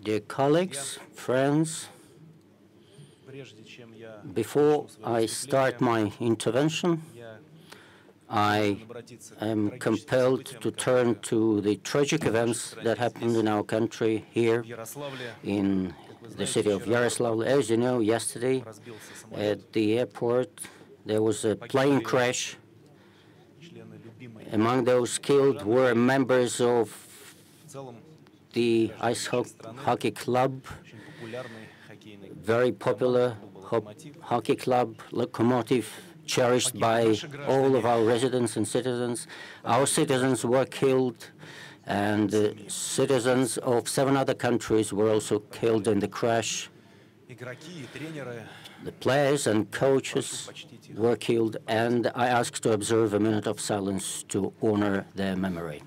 Dear colleagues, friends, before I start my intervention, I am compelled to turn to the tragic events that happened in our country here in the city of Yaroslavl. As you know, yesterday at the airport there was a plane crash. Among those killed were members of the ice hockey club, very popular hockey club, Lokomotiv, cherished by all of our residents and citizens. Our citizens were killed, and citizens of 7 other countries were also killed in the crash. The players and coaches were killed, and I ask to observe a minute of silence to honor their memory.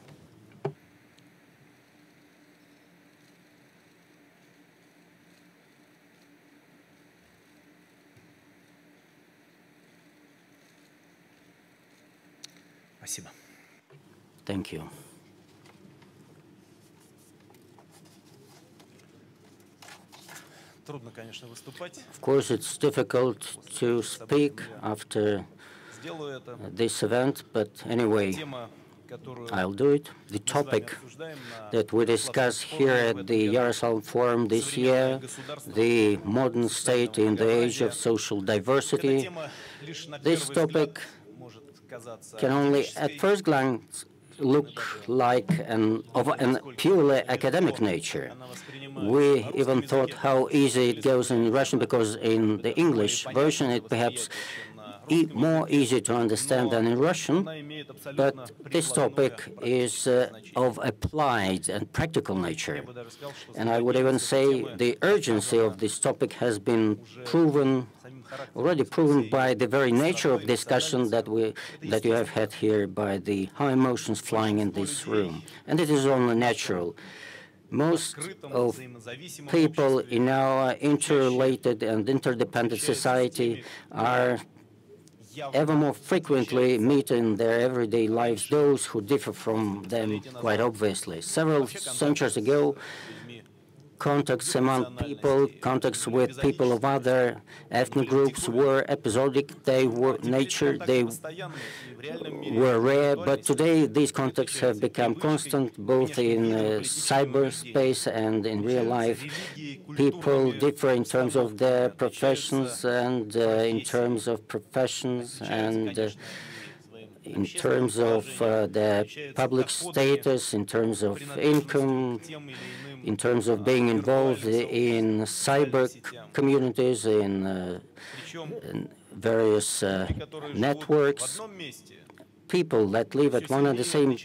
Thank you. Of course, it's difficult to speak after this event, but anyway, I'll do it. The topic that we discuss here at the Yaroslavl Forum this year, the modern state in the age of social diversity, this topic can only at first glance look like of a purely academic nature. We even thought how easy it goes in Russian, because in the English version it perhaps more easy to understand than in Russian, but this topic is of applied and practical nature. And I would even say the urgency of this topic has been already proven by the very nature of discussion that you have had here, by the high emotions flying in this room. And it is only natural. Most of people in our interrelated and interdependent society are ever more frequently meet in their everyday lives those who differ from them quite obviously. Several centuries ago, contacts among people, contacts with people of other ethnic groups were episodic, they were rare, but today these contacts have become constant, both in cyberspace and in real life. People differ in terms of their professions and in terms of their public status, in terms of income, in terms of being involved in cyber communities, in various networks. People that live at one and the same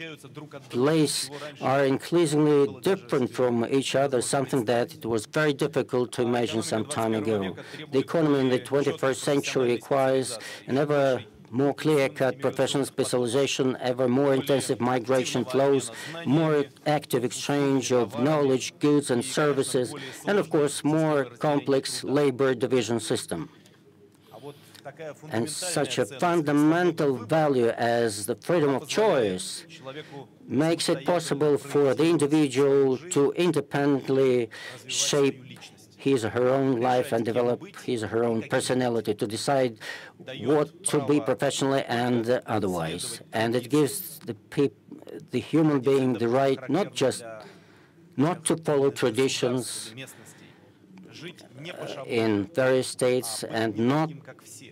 place are increasingly different from each other, something that it was very difficult to imagine some time ago. The economy in the 21st century requires an ever more clear-cut professional specialization, ever more intensive migration flows, more active exchange of knowledge, goods and services, and of course more complex labor division system. And such a fundamental value as the freedom of choice makes it possible for the individual to independently shape his or her own life and develop his or her own personality, to decide what to be professionally and otherwise. And it gives the human being the right not to follow traditions in various states, and not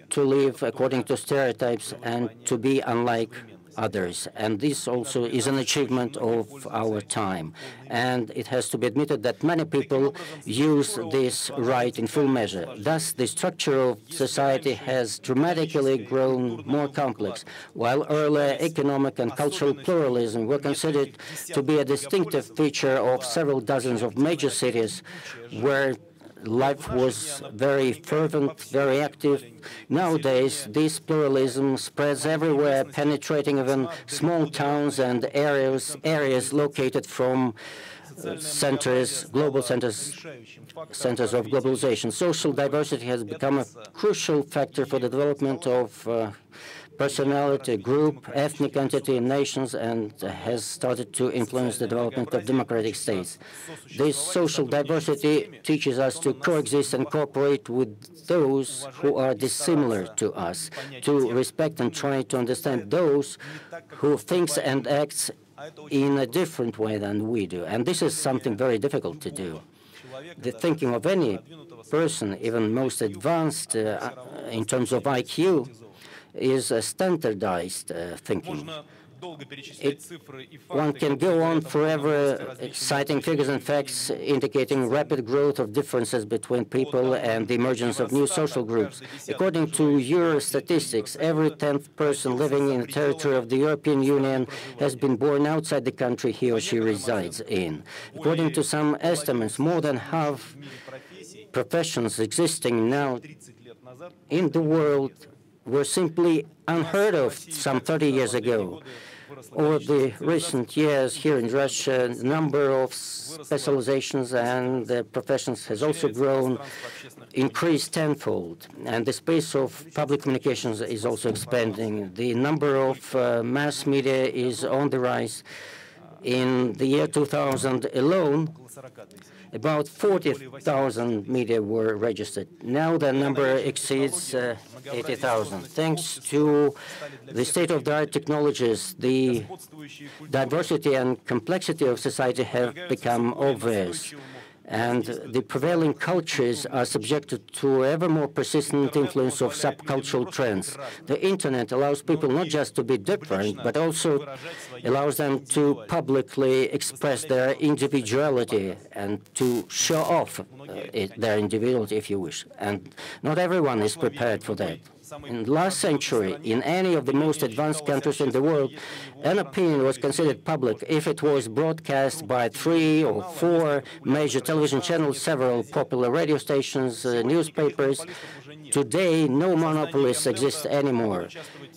to live according to stereotypes, and to be unlike others. And this also is an achievement of our time. And it has to be admitted that many people use this right in full measure. Thus, the structure of society has dramatically grown more complex. While earlier economic and cultural pluralism were considered to be a distinctive feature of several dozens of major cities where life was very fervent, very active. Nowadays, this pluralism spreads everywhere, penetrating even small towns and areas located from global centers of globalization. Social diversity has become a crucial factor for the development of personality, group, ethnic entity, nations, and has started to influence the development of democratic states. This social diversity teaches us to coexist and cooperate with those who are dissimilar to us, to respect and try to understand those who thinks and acts in a different way than we do. And this is something very difficult to do. The thinking of any person, even most advanced in terms of IQ, is a standardized thinking. One can go on forever citing figures and facts indicating rapid growth of differences between people and the emergence of new social groups. According to Euro statistics, every 10th person living in the territory of the European Union has been born outside the country he or she resides in. According to some estimates, more than half professions existing now in the world were simply unheard of some 30 years ago. Over the recent years here in Russia, the number of specializations and professions has also grown, increased tenfold, and the space of public communications is also expanding. The number of mass media is on the rise. In the year 2000 alone, about 40,000 media were registered. Now the number exceeds 80,000. Thanks to the state-of-the-art technologies, the diversity and complexity of society have become obvious, and the prevailing cultures are subjected to ever more persistent influence of subcultural trends. The Internet allows people not just to be different, but also allows them to publicly express their individuality and to show off their individuality, if you wish. And not everyone is prepared for that. In the last century, in any of the most advanced countries in the world, an opinion was considered public if it was broadcast by 3 or 4 major television channels, several popular radio stations, newspapers. Today, no monopolists exist anymore.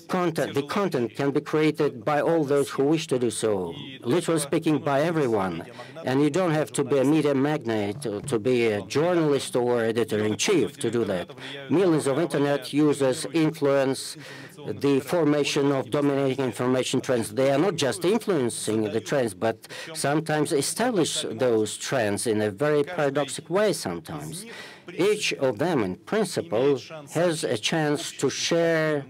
The content can be created by all those who wish to do so, literally speaking, by everyone. And you don't have to be a media magnate or to be a journalist or editor-in-chief to do that. Millions of Internet users influence the formation of dominating information trends. They are not just influencing the trends, but sometimes establish those trends in a very paradoxical way sometimes. Each of them, in principle, has a chance to share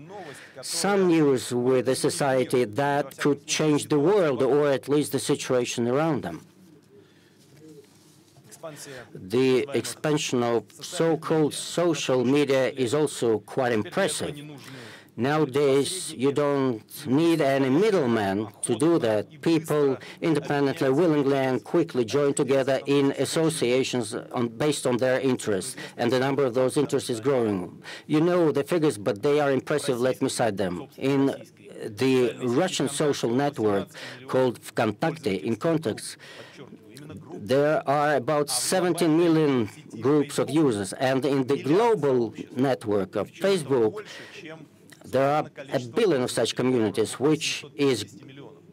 some news with the society that could change the world, or at least the situation around them. The expansion of so-called social media is also quite impressive. Nowadays, you don't need any middleman to do that. People independently, willingly, and quickly join together in associations based on their interests, and the number of those interests is growing. You know the figures, but they are impressive. Let me cite them. In the Russian social network called VKontakte, in context, there are about 17 million groups of users, and in the global network of Facebook, there are 1 billion of such communities, which is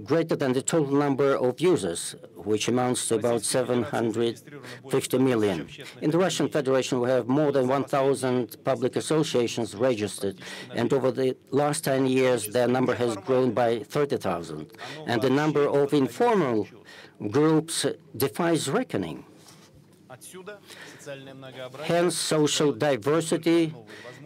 greater than the total number of users, which amounts to about 750 million. In the Russian Federation, we have more than 1,000 public associations registered, and over the last 10 years, their number has grown by 30,000. And the number of informal groups defies reckoning. Hence, social diversity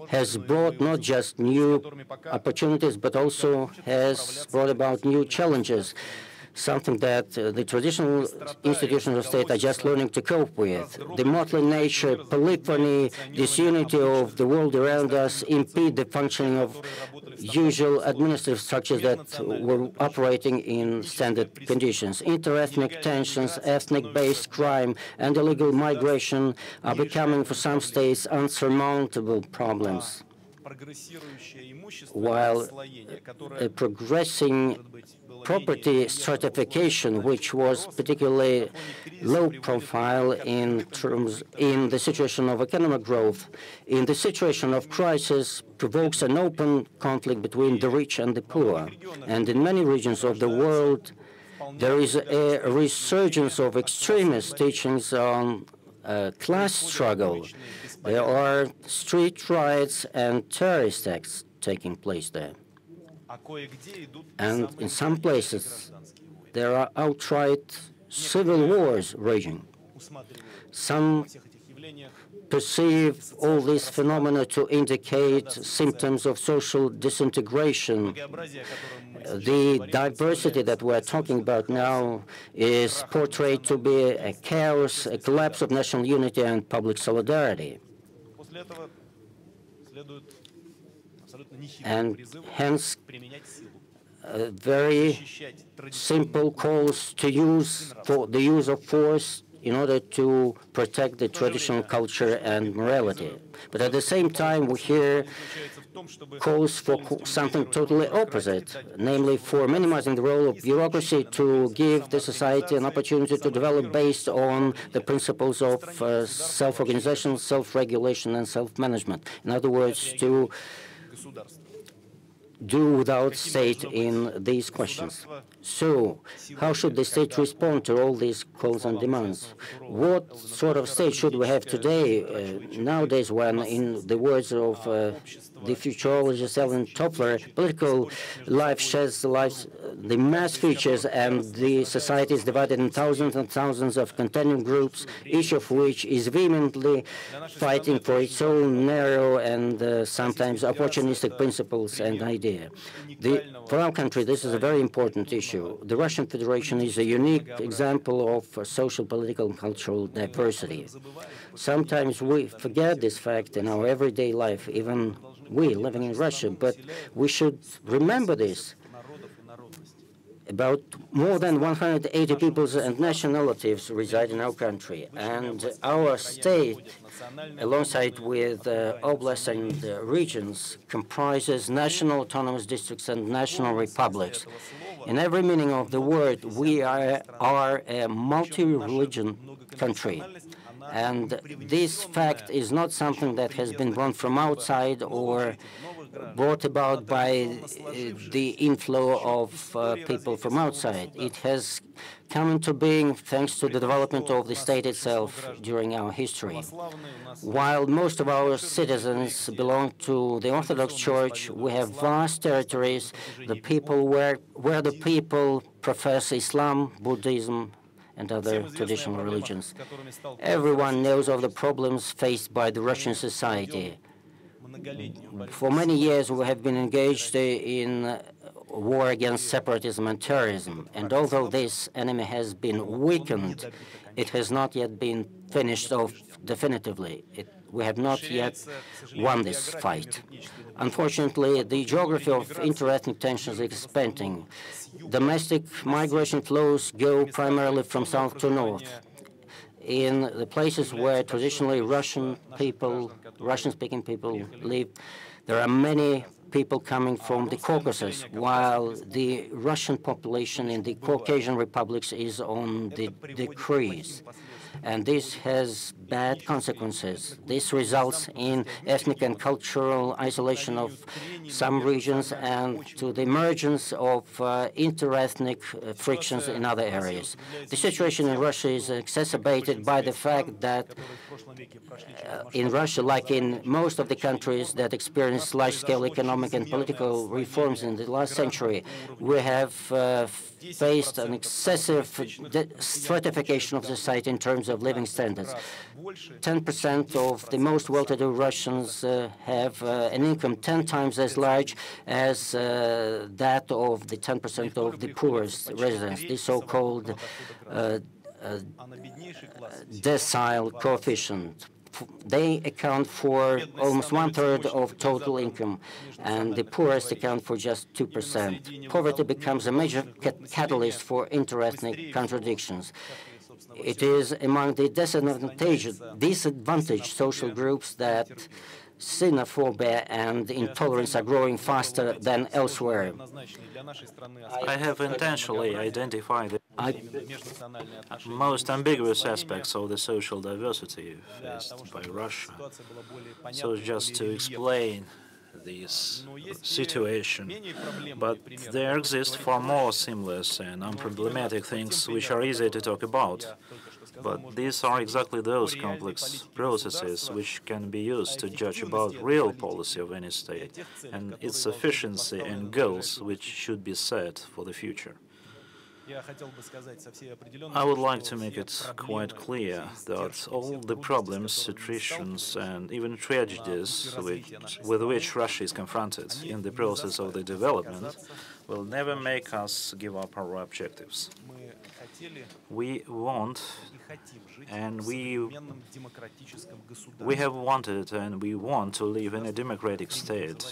has brought not just new opportunities, but also has brought about new challenges, something that the traditional institutions of state are just learning to cope with. The motley nature, polyphony, disunity of the world around us impede the functioning of usual administrative structures that were operating in standard conditions. Interethnic tensions, ethnic-based crime, and illegal migration are becoming, for some states, unsurmountable problems. While a progressing property stratification, which was particularly low profile in the situation of economic growth, in the situation of crisis, provokes an open conflict between the rich and the poor. And in many regions of the world, there is a resurgence of extremist teachings on class struggle. There are street riots and terrorist acts taking place there. And in some places, there are outright civil wars raging. Some perceive all these phenomena to indicate symptoms of social disintegration. The diversity that we're talking about now is portrayed to be a chaos, a collapse of national unity and public solidarity. And hence, very simple calls to use for the use of force in order to protect the traditional culture and morality. But at the same time, we hear calls for something totally opposite, namely for minimizing the role of bureaucracy to give the society an opportunity to develop based on the principles of self-organization, self-regulation, and self-management. In other words, to do without state in these questions. So, how should the state respond to all these calls and demands? What sort of state should we have today, nowadays, when, in the words of the futurologist Ellen Toffler, political life sheds the mass features, and the society is divided in thousands and thousands of contending groups, each of which is vehemently fighting for its own narrow and sometimes opportunistic principles and ideas. For our country, this is a very important issue. The Russian Federation is a unique example of social, political, and cultural diversity. Sometimes we forget this fact in our everyday life, even we living in Russia, but we should remember this. About more than 180 peoples and nationalities reside in our country, and our state, alongside with oblasts and regions, comprises national autonomous districts and national republics. In every meaning of the word, we are a multi-religion country. And this fact is not something that has been brought from outside or brought about by the inflow of people from outside. It has come into being thanks to the development of the state itself during our history. While most of our citizens belong to the Orthodox Church, we have vast territories where the people profess Islam, Buddhism, and other traditional religions. Everyone knows of the problems faced by the Russian society. For many years, we have been engaged in war against separatism and terrorism, and although this enemy has been weakened, it has not yet been finished off definitively. We have not yet won this fight. Unfortunately, the geography of interethnic tensions is expanding. Domestic migration flows go primarily from south to north. In the places where traditionally Russian-speaking people live, there are many people coming from the Caucasus, while the Russian population in the Caucasian republics is on the decrease. And this has bad consequences. This results in ethnic and cultural isolation of some regions and to the emergence of interethnic frictions in other areas. The situation in Russia is exacerbated by the fact that in Russia, like in most of the countries that experienced large-scale economic and political reforms in the last century, we have faced an excessive stratification of society in terms of living standards. 10% of the most well-to-do Russians have an income 10 times as large as that of the 10% of the poorest residents, the so-called decile coefficient. They account for almost 1/3 of total income, and the poorest account for just 2%. Poverty becomes a major catalyst for interethnic contradictions. It is among the disadvantaged social groups that xenophobia and intolerance are growing faster than elsewhere. I have intentionally identified the most ambiguous aspects of the social diversity faced by Russia. So just to explain this situation, but there exist far more seamless and unproblematic things which are easy to talk about. But these are exactly those complex processes which can be used to judge about real policy of any state and its efficiency and goals which should be set for the future. I would like to make it quite clear that all the problems, situations, and even tragedies with which Russia is confronted in the process of the development will never make us give up our objectives. We want and we have wanted and we want to live in a democratic state,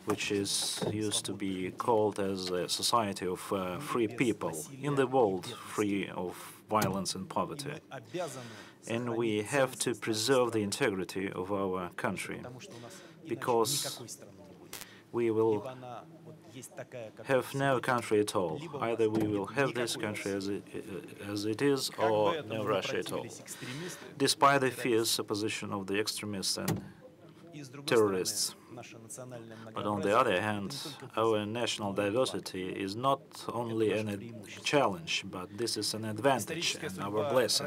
which is used to be called as a society of free people in the world free of violence and poverty. And we have to preserve the integrity of our country, because we will have no country at all. Either we will have this country as it is, or no Russia at all, despite the fierce opposition of the extremists and terrorists. But on the other hand, our national diversity is not only a challenge, but this is an advantage and our blessing.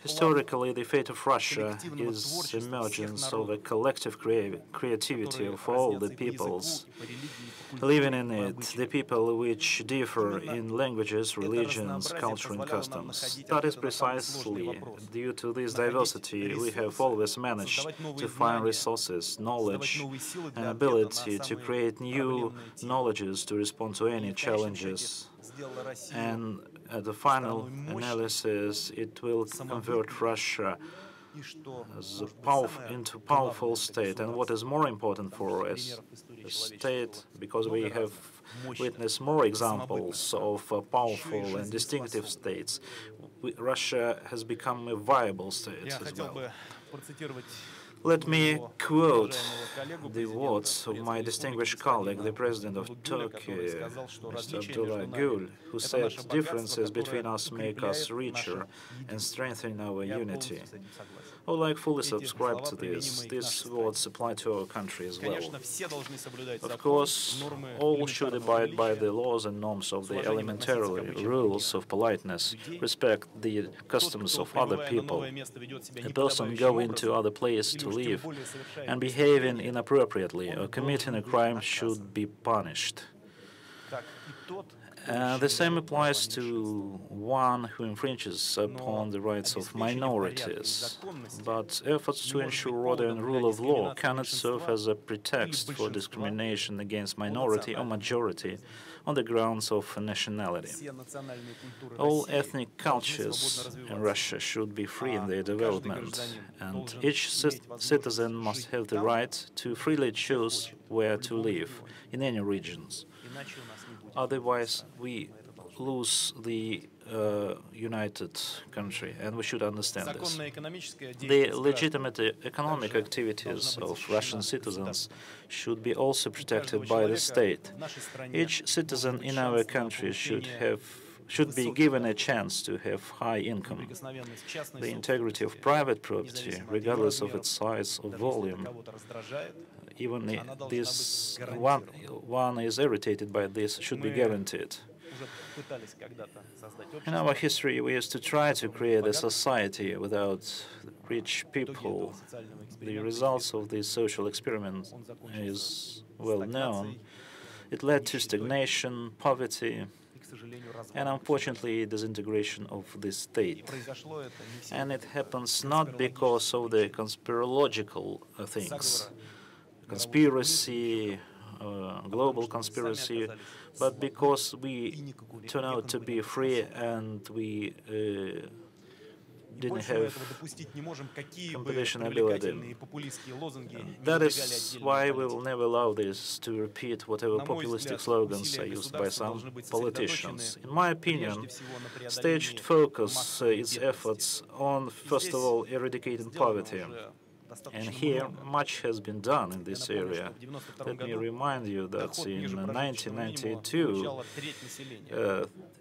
Historically, the fate of Russia is the emergence of a collective creativity of all the peoples living in it, the people which differ in languages, religions, culture and customs. That is precisely due to this diversity we have always managed to find resources, knowledge, and ability to create new knowledges to respond to any challenges. And at the final analysis, it will convert Russia as into a powerful state. And what is more important for us, a state, because we have witnessed more examples of powerful and distinctive states, Russia has become a viable state as well. Let me quote the words of my distinguished colleague, the President of Turkey, Mr. Abdullah Gül, who said, "Differences between us make us richer and strengthen our unity." I would like fully subscribe to this. These words apply to our country as well. Of course, all should abide by the laws and norms of the elementary rules of politeness, respect the customs of other people. A person going to other place to live and behaving inappropriately or committing a crime should be punished. The same applies to one who infringes upon the rights of minorities. But efforts to ensure order and rule of law cannot serve as a pretext for discrimination against minority or majority on the grounds of nationality. All ethnic cultures in Russia should be free in their development, and each citizen must have the right to freely choose where to live in any regions. Otherwise, we lose the united country, and we should understand this. The legitimate economic activities of Russian citizens should be also protected by the state. Each citizen in our country should be given a chance to have high income. The integrity of private property, regardless of its size or volume, even this one is irritated by this, should be guaranteed. In our history, we used to try to create a society without rich people. The results of this social experiment is well known. It led to stagnation, poverty, and unfortunately disintegration of the state. And it happens not because of the conspirological things, conspiracy, global conspiracy, but because we turn out to be free and we didn't have competition ability. That is why we will never allow this to repeat whatever populistic slogans are used by some politicians. In my opinion, state should focus its efforts on, first of all, eradicating poverty. And here, much has been done in this area. Let me remind you that in 1992,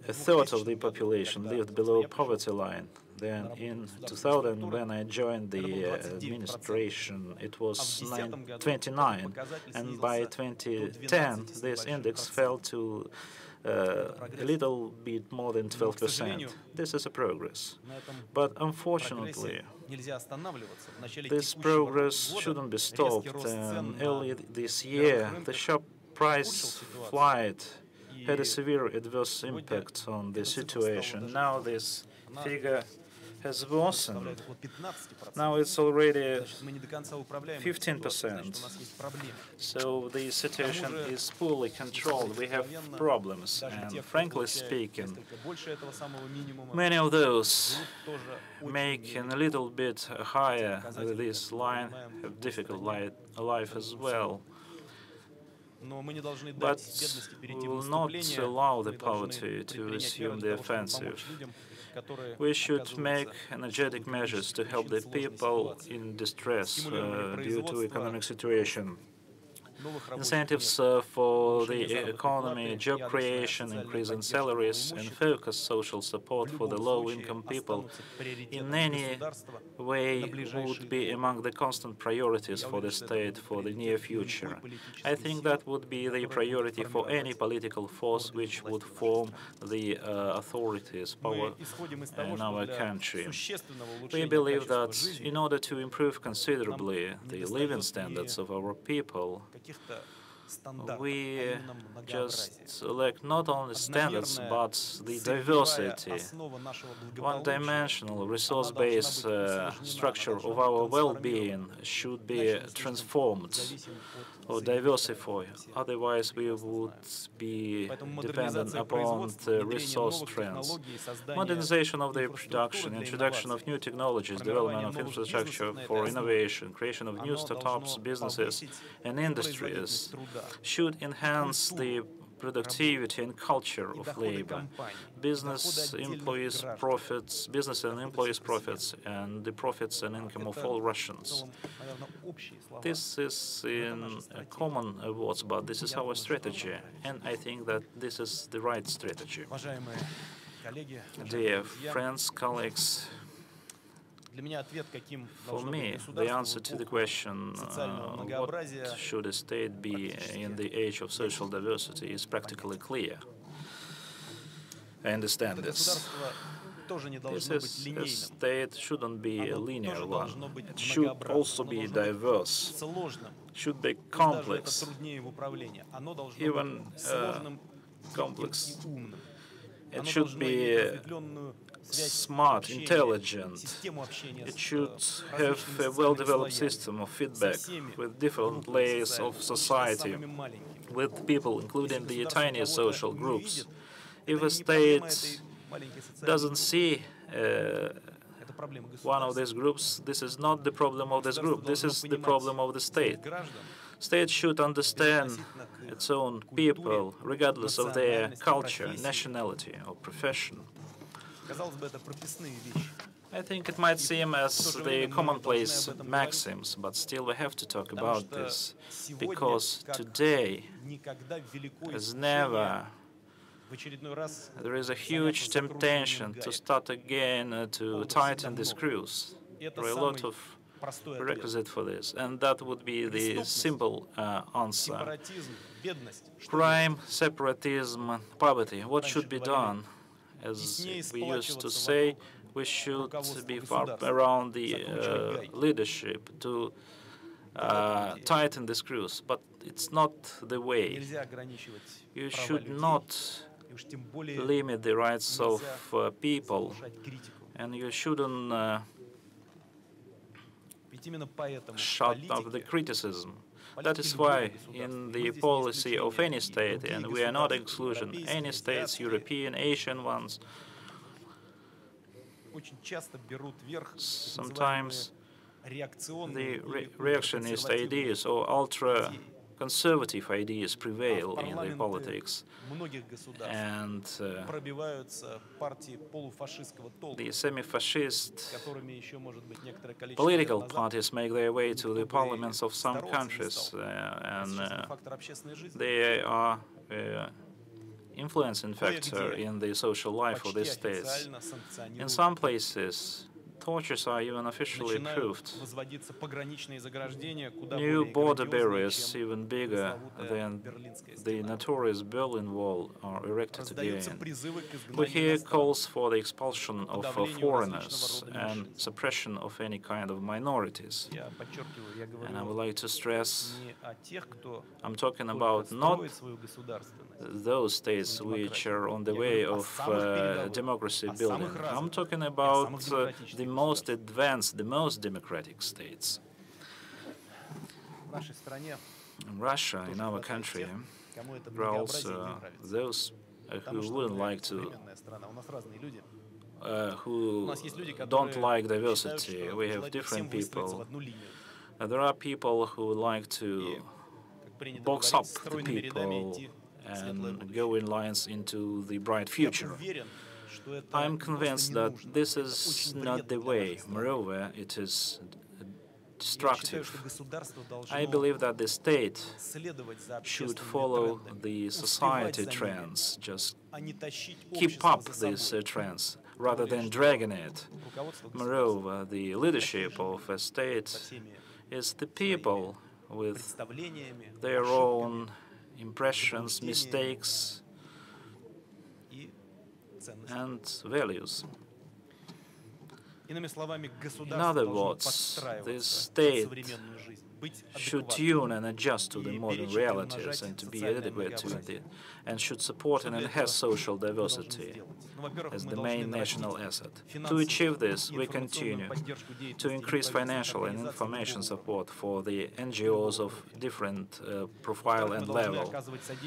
a third of the population lived below poverty line. Then in 2000, when I joined the administration, it was 29, and by 2010, this index fell to a little bit more than 12%. This is a progress. But unfortunately, this progress shouldn't be stopped. Early this year, the sharp price flight had a severe adverse impact on the situation. Now this figure has worsened. Now it's already 15%. So the situation is poorly controlled. We have problems, and frankly speaking, many of those making a little bit higher this line have difficult life as well. But we will not allow the poverty to assume the offensive. We should make energetic measures to help the people in distress due to economic situation. Incentives for the economy, job creation, increase in salaries, and focus social support for the low-income people in any way would be among the constant priorities for the state for the near future. I think that would be the priority for any political force which would form the authorities, power in our country. We believe that in order to improve considerably the living standards of our people, we just lack not only standards, but the diversity. One-dimensional, resource-based structure of our well-being should be transformed or diversified. Otherwise, we would be dependent upon the resource trends. Modernization of the production, introduction of new technologies, development of infrastructure for innovation, creation of new startups, businesses, and industries should enhance the productivity and culture of labor. Business and employees' profits, and the profits and income of all Russians. This is in common words, but this is our strategy, and I think that this is the right strategy. Dear friends, colleagues, for me, the answer to the question, what should a state be in the age of social diversity, is practically clear. I understand this. A state shouldn't be a linear one. It should also be diverse. It should be complex, even complex. It should be smart, intelligent. It should have a well-developed system of feedback with different layers of society, with people, including the tiniest social groups. If a state doesn't see one of these groups, this is not the problem of this group. This is the problem of the state. State should understand its own people, regardless of their culture, nationality, or profession. I think it might seem as the commonplace maxims, but still we have to talk about this, because today, as never, there is a huge temptation to start again to tighten the screws. There are a lot of prerequisites for this, and that would be the simple answer. Crime, separatism, poverty. What should be done? As we used to say, we should be far around the leadership to tighten the screws, but it's not the way. You should not limit the rights of people, and you shouldn't shut up the criticism. That is why in the policy of any state, and we are not exclusion, any states, European, Asian ones, sometimes the reactionist ideas or ultra-conservative ideas prevail in the politics, and the semi-fascist political parties make their way to the parliaments of some countries, and they are influencing factor in the social life of these states. In some places, tortures are even officially approved. New border barriers, even bigger than the notorious Berlin Wall, are erected again. We hear calls for the expulsion of foreigners and suppression of any kind of minorities. And I would like to stress, I'm talking about not those states which are on the way of democracy building. I'm talking about the most advanced, the most democratic states. In Russia, in our country, there are also those who wouldn't like to, who don't like diversity. We have different people. There are people who like to box up the people and go in lines into the bright future. I'm convinced that this is not the way. Moreover, it is destructive. I believe that the state should follow the society trends, just keep up these trends rather than dragging it. Moreover, the leadership of a state is the people with their own impressions, mistakes, and values. In other words, the state should tune and adjust to the modern realities and to be adequate to it, and should support and enhance social diversity as the main national asset. To achieve this, we continue to increase financial and information support for the NGOs of different profile and level.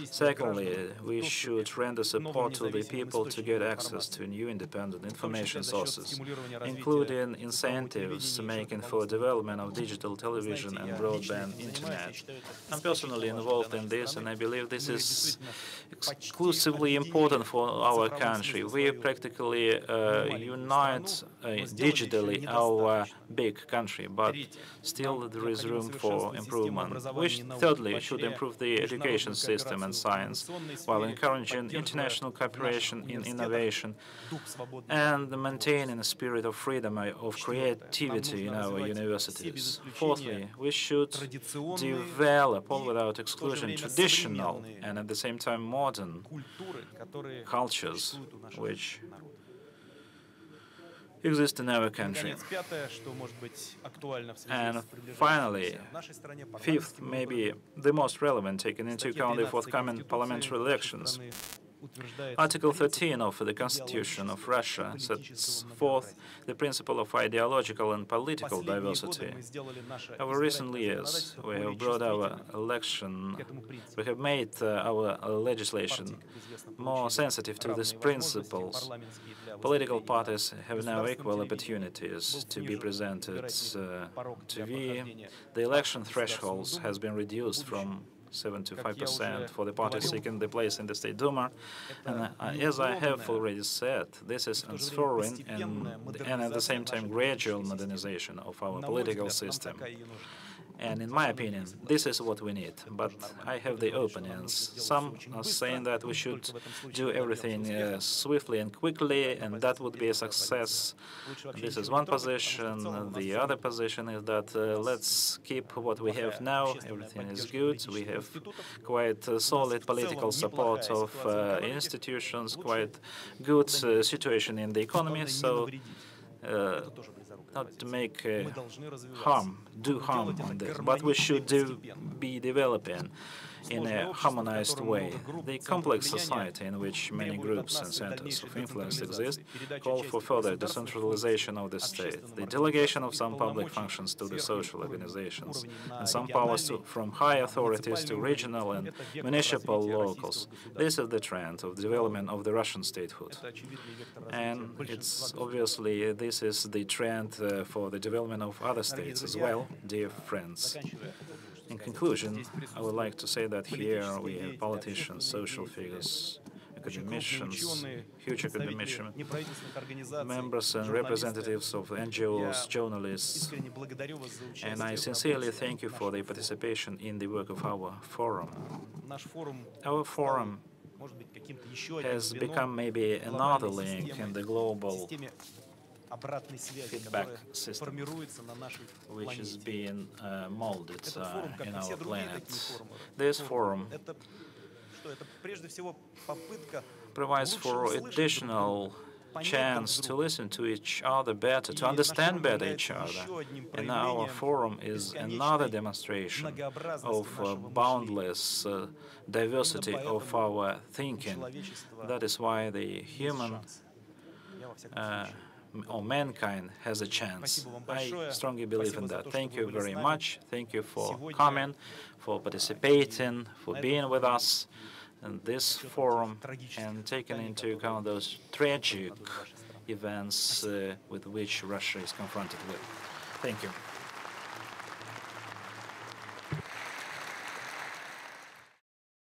Secondly, we should render support to the people to get access to new independent information sources, including incentives making for development of digital television and broadband internet. I'm personally involved in this, and I believe this is exclusively important for our country. We practically unite digitally our big country, but still there is room for improvement. Thirdly, we should improve the education system and science while encouraging international cooperation in innovation and maintaining a spirit of freedom of creativity in our universities. Fourthly, we should develop, all without exclusion, traditional and at the same time modern cultures which exist in our country. And finally, fifth, maybe the most relevant, taking into account the forthcoming parliamentary elections. Article 13 of the Constitution of Russia sets forth the principle of ideological and political diversity. Over recent years, we have brought our we have made our legislation more sensitive to these principles. Political parties have now equal opportunities to be presented to the election thresholds has been reduced from 75% for the parties seeking the place in the State Duma. And as I have already said, this is transferring and at the same time gradual modernization of our political system. And in my opinion, this is what we need. But I have the opinions. Some are saying that we should do everything swiftly and quickly, and that would be a success. This is one position. The other position is that let's keep what we have now. Everything is good. We have quite solid political support of institutions, quite good situation in the economy. So not to make do harm on this, but we should be developing in a harmonized way. The complex society in which many groups and centers of influence exist call for further decentralization of the state, the delegation of some public functions to the social organizations, and some powers from high authorities to regional and municipal locals. This is the trend of development of the Russian statehood. And it's obviously this is the trend for the development of other states as well, dear friends. In conclusion, I would like to say that here we have politicians, social figures, academicians, huge academicians, members and representatives of NGOs, journalists, and I sincerely thank you for the participation in the work of our forum. Our forum has become maybe another link in the global feedback system which is being molded in our planet. This forum provides for additional chance to listen to each other better, to understand better each other. And our forum is another demonstration of boundless diversity of our thinking. That is why the human or mankind has a chance. I strongly believe in that. Thank you very much. Thank you for coming, for participating, for being with us in this forum and taking into account those tragic events with which Russia is confronted with. Thank you.